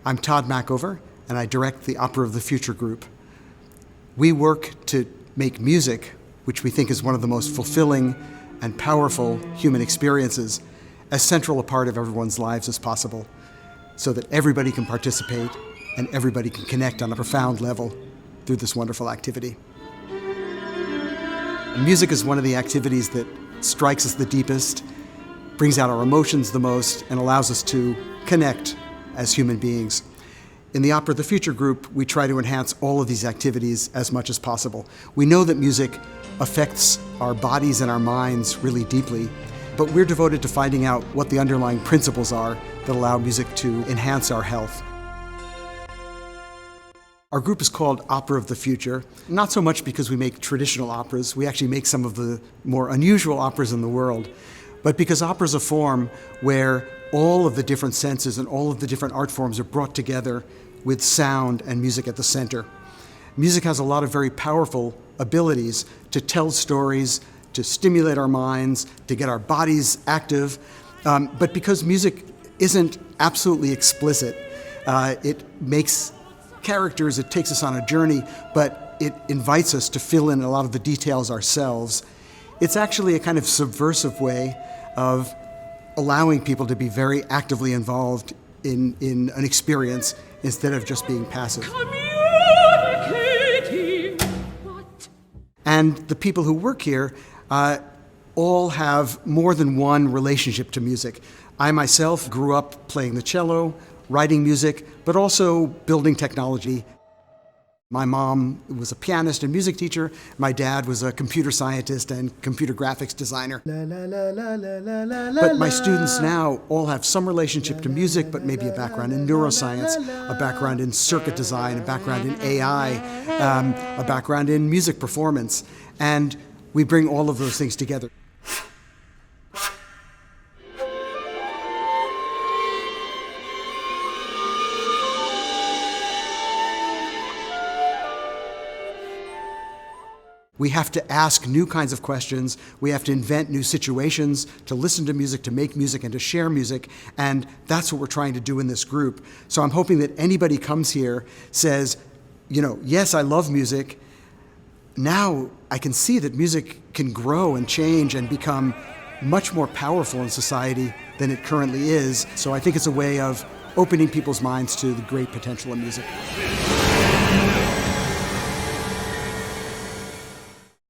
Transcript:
I'm Todd Mackover, and I direct the Opera of the Future group. We work to make music, which we think is one of the most fulfilling and powerful human experiences, as central a part of everyone's lives as possible, so that everybody can participate and everybody can connect on a profound level through this wonderful activity. Music is one of the activities that strikes us the deepest, brings out our emotions the most, and allows us to connect as human beings. In the Opera of the Future group, we try to enhance all of these activities as much as possible. We know that music affects our bodies and our minds really deeply, but we're devoted to finding out what the underlying principles are that allow music to enhance our health. Our group is called Opera of the Future, not so much because we make traditional operas, we actually make some of the more unusual operas in the world, but because opera is a form where all of the different senses and all of the different art forms are brought together with sound and music at the center. Music has a lot of very powerful abilities to tell stories, to stimulate our minds, to get our bodies active, but because music isn't absolutely explicit, it makes characters, it takes us on a journey, but it invites us to fill in a lot of the details ourselves. It's actually a kind of subversive way of allowing people to be very actively involved in an experience instead of just being passive. And the people who work here all have more than one relationship to music. I myself grew up playing the cello, writing music, but also building technology. My mom was a pianist and music teacher. My dad was a computer scientist and computer graphics designer. But my students now all have some relationship to music, but maybe a background in neuroscience, a background in circuit design, a background in AI, a background in music performance. And we bring all of those things together. We have to ask new kinds of questions. We have to invent new situations to listen to music, to make music, and to share music. And that's what we're trying to do in this group. So I'm hoping that anybody comes here says, yes, I love music. Now I can see that music can grow and change and become much more powerful in society than it currently is. So I think it's a way of opening people's minds to the great potential of music.